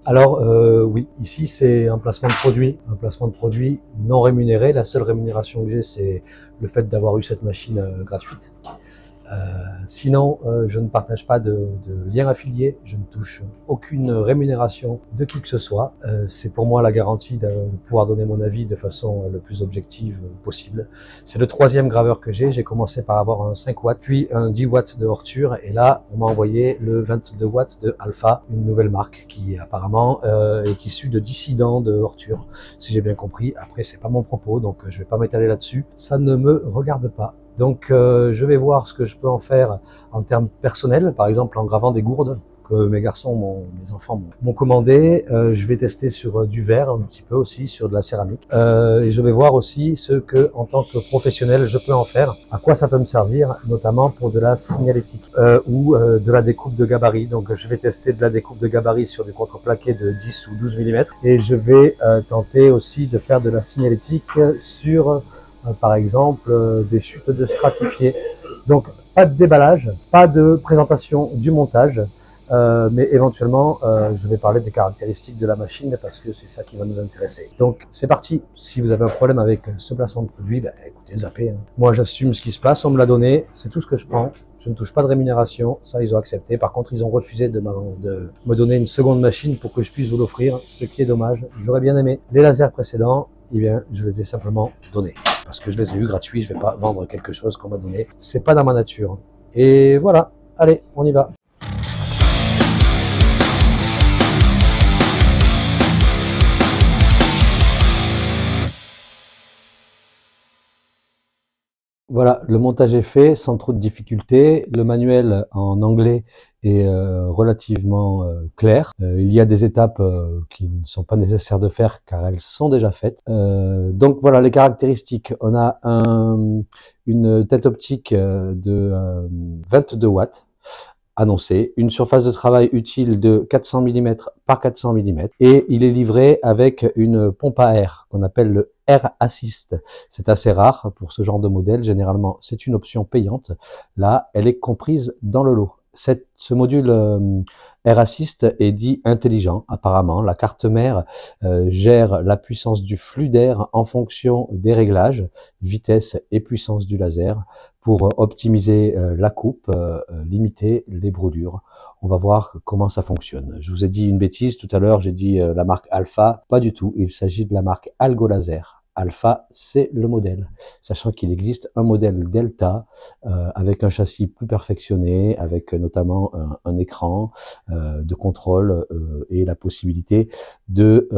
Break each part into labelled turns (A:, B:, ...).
A: Alors oui, ici c'est un placement de produit non rémunéré. La seule rémunération que j'ai, c'est le fait d'avoir eu cette machine gratuite. Sinon, je ne partage pas de lien affilié, je ne touche aucune rémunération de qui que ce soit. C'est pour moi la garantie de pouvoir donner mon avis de façon le plus objective possible. C'est le 3e graveur que j'ai commencé par avoir un 5 watts, puis un 10 watts de Ortur, et là on m'a envoyé le 22 watts de Alpha, une nouvelle marque qui apparemment est issue de dissidents de Ortur, si j'ai bien compris. Après c'est pas mon propos, donc je vais pas m'étaler là-dessus, ça ne me regarde pas. Donc je vais voir ce que je peux en faire en termes personnels, par exemple en gravant des gourdes que mes enfants m'ont commandé. Je vais tester sur du verre un petit peu aussi, sur de la céramique. Et je vais voir aussi ce que, en tant que professionnel, je peux en faire, à quoi ça peut me servir, notamment pour de la signalétique ou de la découpe de gabarit. Donc je vais tester de la découpe de gabarit sur du contreplaqué de 10 ou 12 mm et je vais tenter aussi de faire de la signalétique sur par exemple des chutes de stratifiés. Donc pas de déballage, pas de présentation du montage, mais éventuellement je vais parler des caractéristiques de la machine parce que c'est ça qui va nous intéresser. Donc c'est parti. Si vous avez un problème avec ce placement de produit, ben, écoutez, zappez, hein. Moi j'assume ce qui se passe, on me l'a donné, c'est tout ce que je prends. Je ne touche pas de rémunération, ça ils ont accepté. Par contre ils ont refusé de me donner une seconde machine pour que je puisse vous l'offrir, ce qui est dommage. J'aurais bien aimé. Les lasers précédents, eh bien je les ai simplement donnés parce que je les ai eu gratuits. Je vais pas vendre quelque chose qu'on m'a donné, c'est pas dans ma nature. Et voilà, allez, on y va. Voilà, le montage est fait sans trop de difficultés. Le manuel en anglais est relativement clair. Il y a des étapes qui ne sont pas nécessaires de faire car elles sont déjà faites. Donc voilà les caractéristiques. On a une tête optique de 22 watts annoncé, une surface de travail utile de 400 mm par 400 mm et il est livré avec une pompe à air qu'on appelle le Air Assist. C'est assez rare pour ce genre de modèle, généralement c'est une option payante. Là, elle est comprise dans le lot. Ce module Air Assist est dit intelligent apparemment. La carte mère gère la puissance du flux d'air en fonction des réglages, vitesse et puissance du laser pour optimiser la coupe, limiter les brûlures. On va voir comment ça fonctionne. Je vous ai dit une bêtise tout à l'heure, j'ai dit la marque Alpha, pas du tout. Il s'agit de la marque Algo Laser. Alpha, c'est le modèle, sachant qu'il existe un modèle Delta avec un châssis plus perfectionné, avec notamment un écran de contrôle et la possibilité de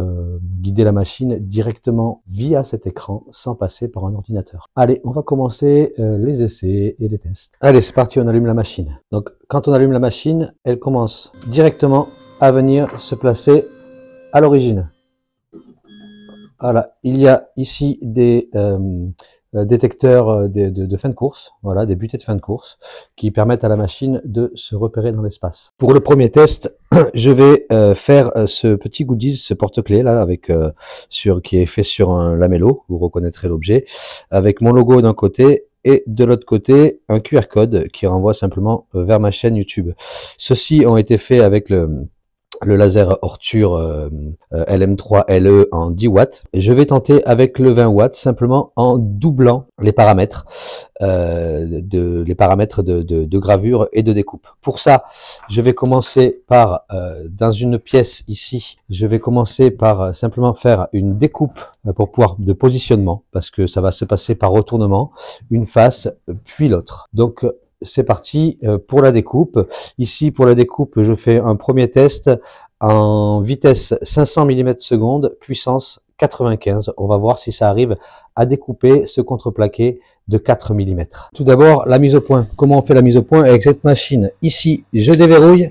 A: guider la machine directement via cet écran sans passer par un ordinateur. Allez, on va commencer les essais et les tests. Allez, c'est parti, on allume la machine. Donc, quand on allume la machine, elle commence directement à venir se placer à l'origine. Voilà, il y a ici des détecteurs de fin de course, voilà, des butées de fin de course qui permettent à la machine de se repérer dans l'espace. Pour le premier test, je vais faire ce petit goodies, ce porte-clés là, avec qui est fait sur un lamello, vous reconnaîtrez l'objet, avec mon logo d'un côté et de l'autre côté un QR code qui renvoie simplement vers ma chaîne YouTube. Ceux-ci ont été faits avec le laser Ortur LM3LE en 10 watts. Je vais tenter avec le 20 watts simplement en doublant les paramètres de gravure et de découpe. Pour ça, je vais commencer par dans une pièce ici, je vais commencer par simplement faire une découpe pour pouvoir de positionnement parce que ça va se passer par retournement, une face puis l'autre. Donc c'est parti pour la découpe. Ici, pour la découpe, je fais un premier test en vitesse 500 mm/s, puissance 95. On va voir si ça arrive à découper ce contreplaqué de 4 mm. Tout d'abord, la mise au point. Comment on fait la mise au point avec cette machine? Ici, je déverrouille,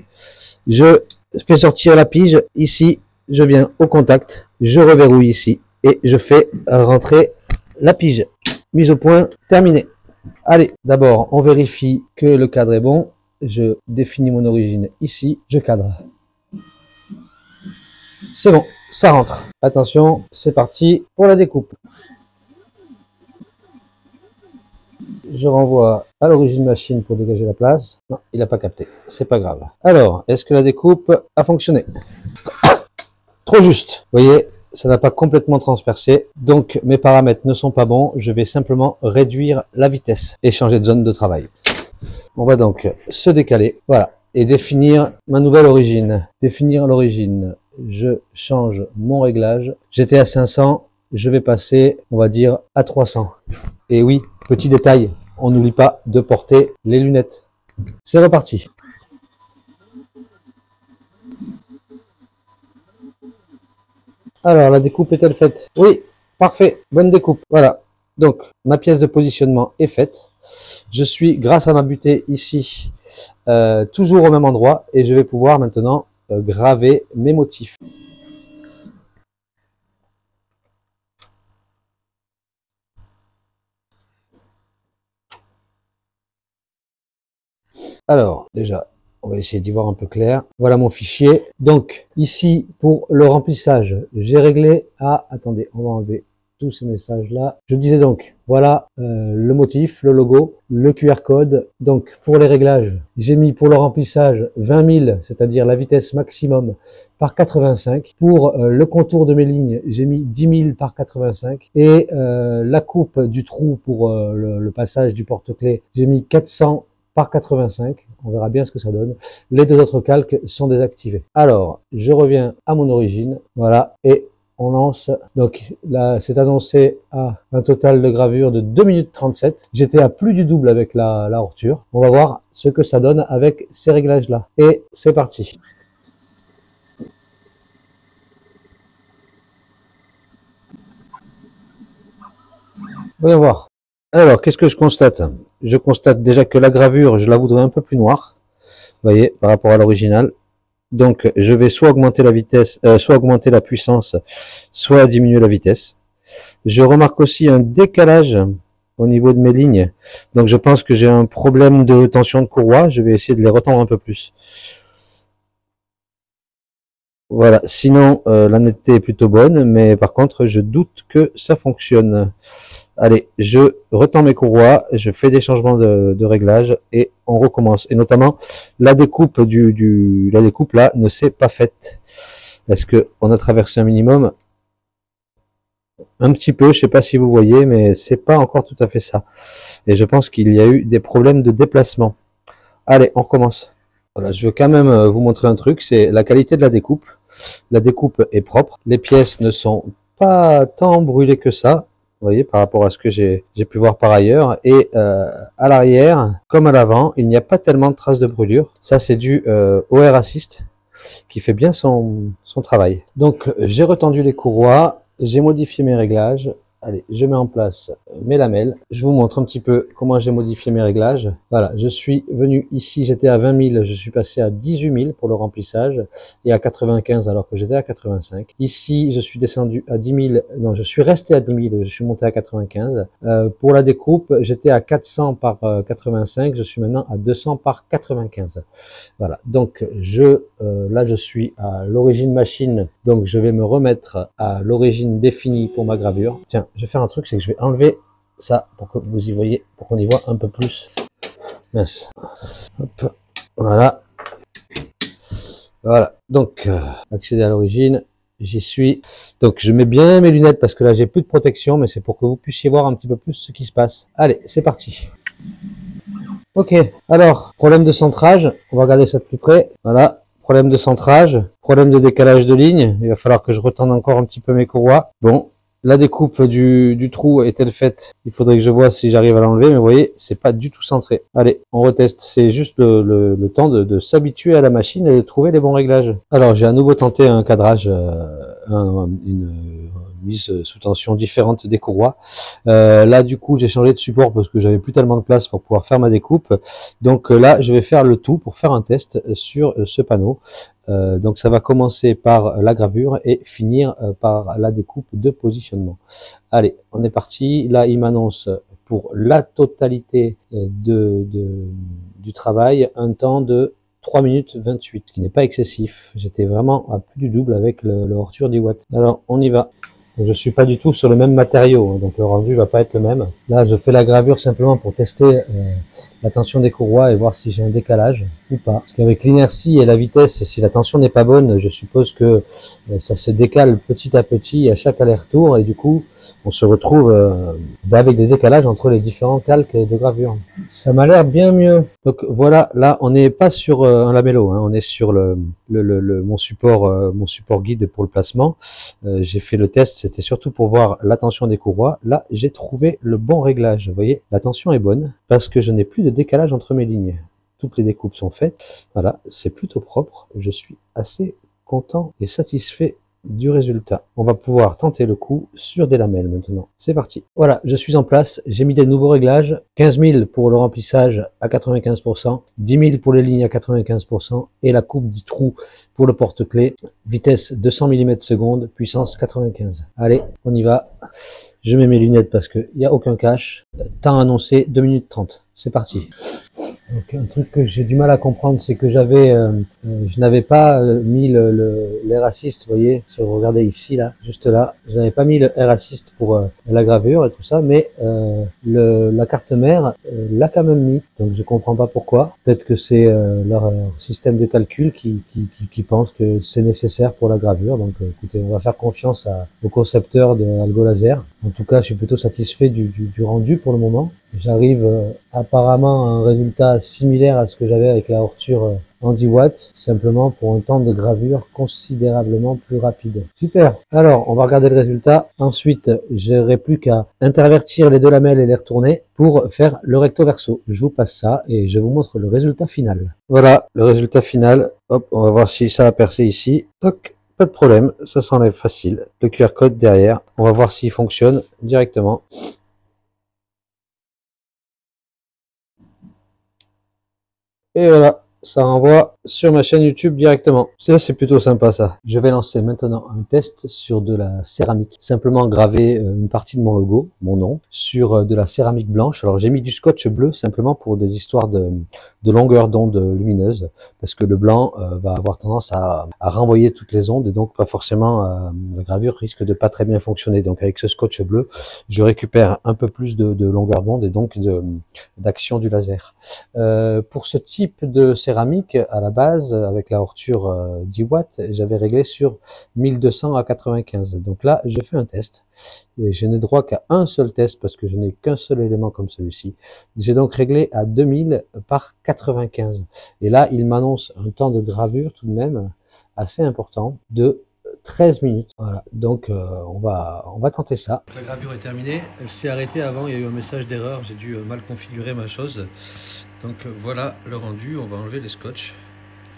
A: je fais sortir la pige. Ici, je viens au contact, je reverrouille ici et je fais rentrer la pige. Mise au point, terminée. Allez, d'abord, on vérifie que le cadre est bon. Je définis mon origine ici, je cadre. C'est bon, ça rentre. Attention, c'est parti pour la découpe. Je renvoie à l'origine machine pour dégager la place. Non, il n'a pas capté, c'est pas grave. Alors, est-ce que la découpe a fonctionné? trop juste. Vous voyez, ça n'a pas complètement transpercé. Donc, mes paramètres ne sont pas bons. Je vais simplement réduire la vitesse et changer de zone de travail. On va donc se décaler. Voilà. Et définir ma nouvelle origine. Définir l'origine. Je change mon réglage. J'étais à 500. Je vais passer, on va dire, à 300. Et oui, petit détail, on n'oublie pas de porter les lunettes. C'est reparti. Alors, la découpe est-elle faite? Oui, parfait, bonne découpe. Voilà, donc ma pièce de positionnement est faite. Je suis, grâce à ma butée ici, toujours au même endroit et je vais pouvoir maintenant graver mes motifs. Alors, déjà, on va essayer d'y voir un peu clair. Voilà mon fichier. Donc, ici, pour le remplissage, j'ai réglé à... Attendez, on va enlever tous ces messages-là. Je disais donc, voilà le motif, le logo, le QR code. Donc, pour les réglages, j'ai mis pour le remplissage 20 000, c'est-à-dire la vitesse maximum, par 85. Pour le contour de mes lignes, j'ai mis 10 000 par 85. Et la coupe du trou pour le passage du porte-clés, j'ai mis 400 par 85, on verra bien ce que ça donne. Les deux autres calques sont désactivés. Alors, je reviens à mon origine, voilà, et on lance. Donc là, c'est annoncé à un total de gravure de 2 minutes 37. J'étais à plus du double avec la horture. On va voir ce que ça donne avec ces réglages-là. Et c'est parti. Voyons voir. Alors, qu'est-ce que je constate? Je constate déjà que la gravure, je la voudrais un peu plus noire, vous voyez, par rapport à l'original. Donc, je vais soit augmenter la vitesse, soit augmenter la puissance, soit diminuer la vitesse. Je remarque aussi un décalage au niveau de mes lignes. Donc, je pense que j'ai un problème de tension de courroie. Je vais essayer de les retendre un peu plus. Voilà. Sinon, la netteté est plutôt bonne, mais par contre, je doute que ça fonctionne. Allez, je retends mes courroies, je fais des changements de réglage et on recommence. Et notamment, la découpe la découpe là ne s'est pas faite. Est-ce que on a traversé un minimum? Un petit peu, je sais pas si vous voyez, mais c'est pas encore tout à fait ça. Et je pense qu'il y a eu des problèmes de déplacement. Allez, on recommence. Voilà, je veux quand même vous montrer un truc, c'est la qualité de la découpe. La découpe est propre, les pièces ne sont pas tant brûlées que ça. Vous voyez, par rapport à ce que j'ai pu voir par ailleurs. Et à l'arrière, comme à l'avant, il n'y a pas tellement de traces de brûlure. Ça, c'est dû au Air Assist qui fait bien son travail. Donc, j'ai retendu les courroies, j'ai modifié mes réglages. Allez, je mets en place mes lamelles. Je vous montre un petit peu comment j'ai modifié mes réglages. Voilà, je suis venu ici, j'étais à 20 000, je suis passé à 18 000 pour le remplissage et à 95 alors que j'étais à 85. Ici, je suis descendu à 10 000, non, je suis resté à 10 000, je suis monté à 95. Pour la découpe, j'étais à 400 par 85, je suis maintenant à 200 par 95. Voilà, donc là je suis à l'origine machine, donc je vais me remettre à l'origine définie pour ma gravure. Tiens, je vais faire un truc, c'est que je vais enlever ça pour que vous y voyez, pour qu'on y voit un peu plus. Mince. Hop, voilà. Voilà, donc accéder à l'origine, j'y suis. Donc je mets bien mes lunettes parce que là j'ai plus de protection, mais c'est pour que vous puissiez voir un petit peu plus ce qui se passe. Allez, c'est parti. Ok, alors, problème de centrage, on va regarder ça de plus près. Voilà, problème de centrage, problème de décalage de ligne, il va falloir que je retende encore un petit peu mes courroies. Bon, la découpe du trou est-elle faite? Il faudrait que je vois si j'arrive à l'enlever, mais vous voyez, c'est pas du tout centré. Allez, on reteste, c'est juste le temps de s'habituer à la machine et de trouver les bons réglages. Alors, j'ai à nouveau tenté un cadrage, une mise sous tension différente des courroies. Là, du coup, j'ai changé de support parce que j'avais plus tellement de place pour pouvoir faire ma découpe. Donc là, je vais faire le tout pour faire un test sur ce panneau. Donc ça va commencer par la gravure et finir par la découpe de positionnement. Allez, on est parti. Là, il m'annonce pour la totalité du travail un temps de 3 minutes 28, ce qui n'est pas excessif. J'étais vraiment à plus du double avec le Hortur 10 watts. Alors, on y va. Donc je suis pas du tout sur le même matériau, hein, donc le rendu va pas être le même. Là, je fais la gravure simplement pour tester la tension des courroies et voir si j'ai un décalage ou pas. Parce qu'avec l'inertie et la vitesse, si la tension n'est pas bonne, je suppose que ça se décale petit à petit à chaque aller-retour et du coup, on se retrouve avec des décalages entre les différents calques de gravure. Ça m'a l'air bien mieux. Donc voilà, là, on n'est pas sur un lamello, hein, on est sur mon support guide pour le placement. J'ai fait le test, c'était surtout pour voir la tension des courroies. Là, j'ai trouvé le bon réglage. Vous voyez, la tension est bonne parce que je n'ai plus de décalage entre mes lignes. Toutes les découpes sont faites. Voilà, c'est plutôt propre. Je suis assez content et satisfait du résultat. On va pouvoir tenter le coup sur des lamelles maintenant. C'est parti. Voilà, je suis en place. J'ai mis des nouveaux réglages. 15 000 pour le remplissage à 95%, 10 000 pour les lignes à 95% et la coupe du trou pour le porte-clés. Vitesse 200 mm/s, puissance 95. Allez, on y va. Je mets mes lunettes parce qu'il n'y a aucun cache. Temps annoncé 2 minutes 30. C'est parti. Donc, un truc que j'ai du mal à comprendre, c'est que je n'avais pas mis l'air assist, vous voyez, si vous regardez ici, là, juste là, je n'avais pas mis le air assist pour la gravure et tout ça, mais la carte mère l'a quand même mis, donc je comprends pas pourquoi. Peut-être que c'est leur système de calcul qui pense que c'est nécessaire pour la gravure, donc écoutez, on va faire confiance au concepteur de Algo Laser. En tout cas, je suis plutôt satisfait du rendu pour le moment. J'arrive apparemment à un résultat similaire à ce que j'avais avec la Hortur Handy Watt, simplement pour un temps de gravure considérablement plus rapide. Super. Alors, on va regarder le résultat. Ensuite, j'aurai plus qu'à intervertir les deux lamelles et les retourner pour faire le recto verso. Je vous passe ça et je vous montre le résultat final. Voilà, le résultat final. Hop, on va voir si ça a percé ici. Toc. Pas de problème, ça s'enlève facile. Le QR code derrière. On va voir s'il fonctionne directement. Et voilà, ça renvoie sur ma chaîne YouTube directement. Ça, c'est plutôt sympa ça. Je vais lancer maintenant un test sur de la céramique. Simplement graver une partie de mon logo, mon nom, sur de la céramique blanche. Alors j'ai mis du scotch bleu simplement pour des histoires de longueur d'onde lumineuse. Parce que le blanc va avoir tendance à renvoyer toutes les ondes et donc pas forcément la gravure risque de pas très bien fonctionner. Donc avec ce scotch bleu, je récupère un peu plus de longueur d'onde et donc d'action du laser. Pour ce type de céramique, à la base, avec la Hortur 10 watts, j'avais réglé sur 1200 à 95. Donc là, je fais un test. Et je n'ai droit qu'à un seul test parce que je n'ai qu'un seul élément comme celui-ci. J'ai donc réglé à 2000 par 95. Et là, il m'annonce un temps de gravure tout de même assez important de 13 minutes. Voilà, donc on va tenter ça. La gravure est terminée. Elle s'est arrêtée avant, il y a eu un message d'erreur. J'ai dû mal configurer ma chose. Donc voilà le rendu, on va enlever les scotch.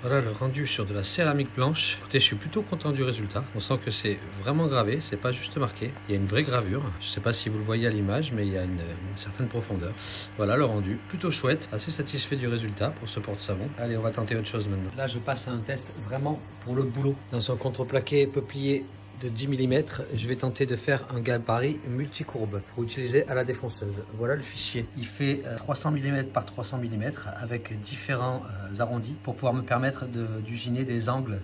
A: Voilà le rendu sur de la céramique blanche. Écoutez, je suis plutôt content du résultat. On sent que c'est vraiment gravé, c'est pas juste marqué. Il y a une vraie gravure. Je sais pas si vous le voyez à l'image, mais il y a une certaine profondeur. Voilà le rendu, plutôt chouette, assez satisfait du résultat pour ce porte-savon. Allez, on va tenter autre chose maintenant. Là, je passe à un test vraiment pour le boulot. Dans un contreplaqué peuplier de 10 mm, je vais tenter de faire un gabarit multicourbe pour utiliser à la défonceuse. Voilà le fichier. Il fait 300 mm par 300 mm avec différents arrondis pour pouvoir me permettre d'usiner des angles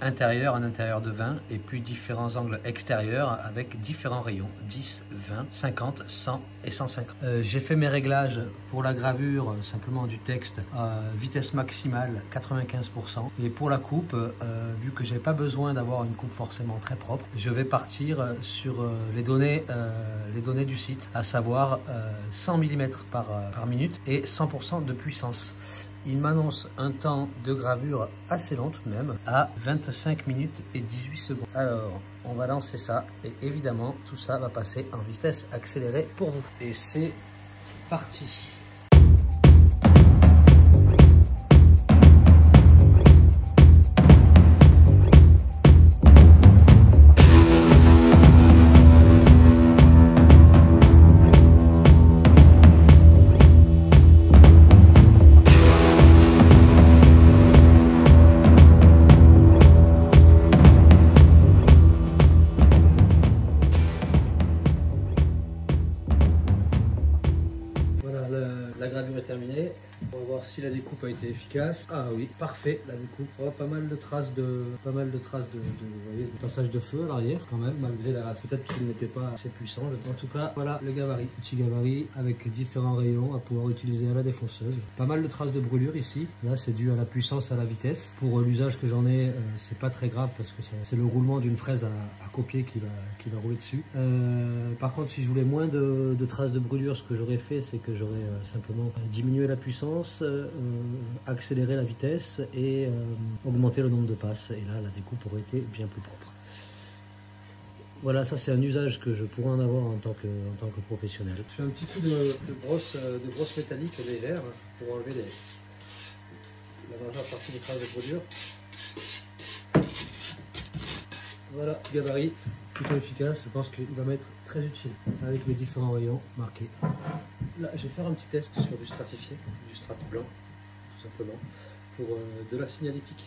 A: intérieurs, un intérieur de 20 et puis différents angles extérieurs avec différents rayons 10, 20, 50, 100 et 150. J'ai fait mes réglages pour la gravure simplement du texte vitesse maximale 95% et pour la coupe vu que j'ai pas besoin d'avoir une coupe forcément très propre, je vais partir sur les données du site, à savoir 100 mm par minute et 100% de puissance. Il m'annonce un temps de gravure assez long tout de même, à 25 minutes et 18 secondes. Alors, on va lancer ça et évidemment, tout ça va passer en vitesse accélérée pour vous. Et c'est parti. si la découpe a été efficace. Ah oui, parfait, la découpe. Oh, pas mal de traces de vous voyez, de passage de feu à l'arrière quand même, malgré peut-être qu'il n'était pas assez puissant. En tout cas, voilà le gabarit. Petit gabarit avec différents rayons à pouvoir utiliser à la défonceuse. Pas mal de traces de brûlure ici. Là, c'est dû à la puissance, à la vitesse. Pour l'usage que j'en ai, c'est pas très grave parce que c'est le roulement d'une fraise à copier qui va rouler dessus. Par contre, si je voulais moins de traces de brûlure, ce que j'aurais fait, c'est que j'aurais simplement diminué la puissance, accéléré la vitesse et augmenté le nombre de passes. Et là, la découpe aurait été bien plus propre. Voilà, ça c'est un usage que je pourrais en avoir en tant que professionnel. Je fais un petit coup de brosse métallique légère pour enlever la majeure partie des traces de brûlure. Voilà, gabarit, plutôt efficace. Je pense qu'il va m'être très utile avec mes différents rayons marqués. Là, je vais faire un petit test sur du stratifié, du strat blanc, tout simplement, pour de la signalétique.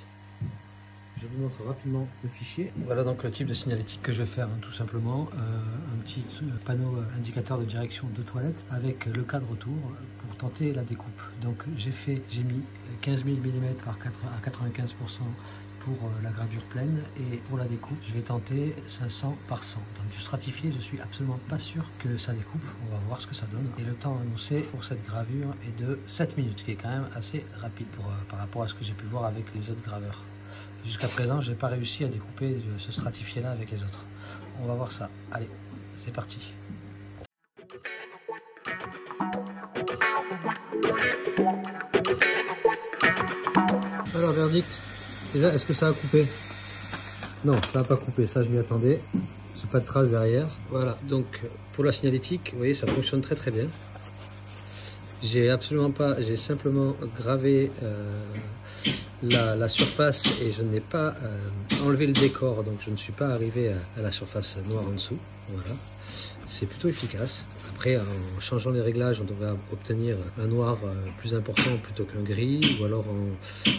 A: Je vous montre rapidement le fichier. Voilà donc le type de signalétique que je vais faire, tout simplement. Un petit panneau indicateur de direction de toilette avec le cadre autour pour tenter la découpe. Donc j'ai mis 15 000 mm à 95% pour la gravure pleine, et pour la découpe je vais tenter 500 par 100. Donc du stratifié, je suis absolument pas sûr que ça découpe. On va voir ce que ça donne. Et le temps annoncé pour cette gravure est de 7 minutes, ce qui est quand même assez rapide par rapport à ce que j'ai pu voir avec les autres graveurs. Jusqu'à présent, je n'ai pas réussi à découper ce stratifié là avec les autres. On va voir ça. Allez, c'est parti. Alors, verdict. Déjà, est-ce que ça a coupé? Non, ça n'a pas coupé. Ça, je m'y attendais. J'ai pas de traces derrière. Voilà. Donc, pour la signalétique, vous voyez, ça fonctionne très très bien. J'ai simplement gravé la surface et je n'ai pas enlevé le décor, donc je ne suis pas arrivé à la surface noire en dessous. Voilà, c'est plutôt efficace. Après, en changeant les réglages, on devrait obtenir un noir plus important plutôt qu'un gris, ou alors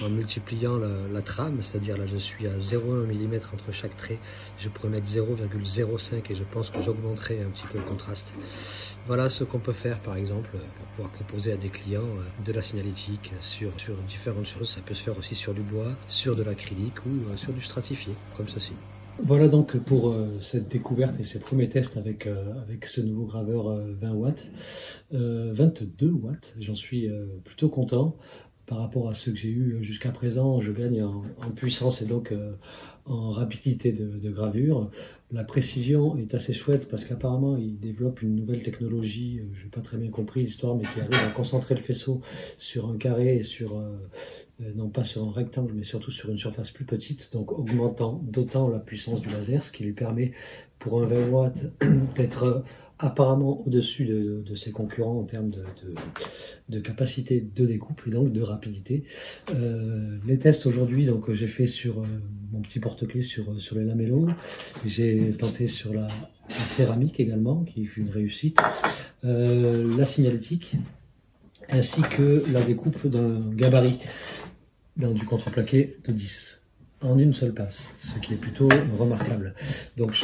A: en multipliant la trame, c'est-à-dire là je suis à 0,1 mm entre chaque trait, je pourrais mettre 0,05 et je pense que j'augmenterai un petit peu le contraste. Voilà ce qu'on peut faire par exemple pour pouvoir proposer à des clients de la signalétique sur différentes choses. Ça peut se faire aussi sur du bois, sur de l'acrylique ou sur du stratifié, comme ceci. Voilà donc pour cette découverte et ces premiers tests avec ce nouveau graveur 20 watts, 22 watts, j'en suis plutôt content. Par rapport à ceux que j'ai eu jusqu'à présent, je gagne en puissance et donc en rapidité de gravure. La précision est assez chouette parce qu'apparemment il développe une nouvelle technologie, je n'ai pas très bien compris l'histoire, mais qui arrive à concentrer le faisceau sur un carré et non pas sur un rectangle, mais surtout sur une surface plus petite, donc augmentant d'autant la puissance du laser, ce qui lui permet pour un 20 watts d'être apparemment au-dessus de ses concurrents en termes de capacité de découpe et donc de rapidité. Les tests aujourd'hui, donc j'ai fait sur mon petit porte-clés sur les lamellons, j'ai tenté sur la céramique également, qui fut une réussite, la signalétique, ainsi que la découpe d'un gabarit dans du contreplaqué de 10 en une seule passe, ce qui est plutôt remarquable. Donc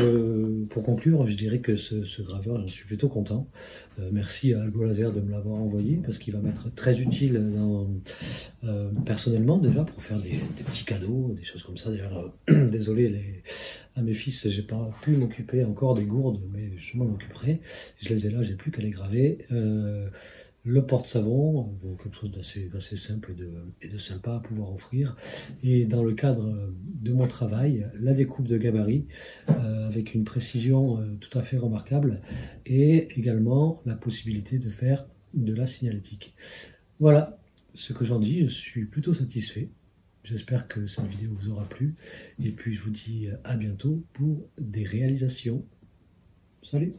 A: pour conclure, je dirais que ce graveur, j'en suis plutôt content. Merci à Algo Laser de me l'avoir envoyé parce qu'il va m'être très utile personnellement déjà pour faire des petits cadeaux, des choses comme ça. D'ailleurs, désolé à mes fils, j'ai pas pu m'occuper encore des gourdes, mais je m'en occuperai. Je les ai là, j'ai plus qu'à les graver. Le porte-savon, quelque chose d'assez simple et de sympa à pouvoir offrir. Et dans le cadre de mon travail, la découpe de gabarit avec une précision tout à fait remarquable et également la possibilité de faire de la signalétique. Voilà ce que j'en dis, je suis plutôt satisfait. J'espère que cette vidéo vous aura plu et puis je vous dis à bientôt pour des réalisations. Salut!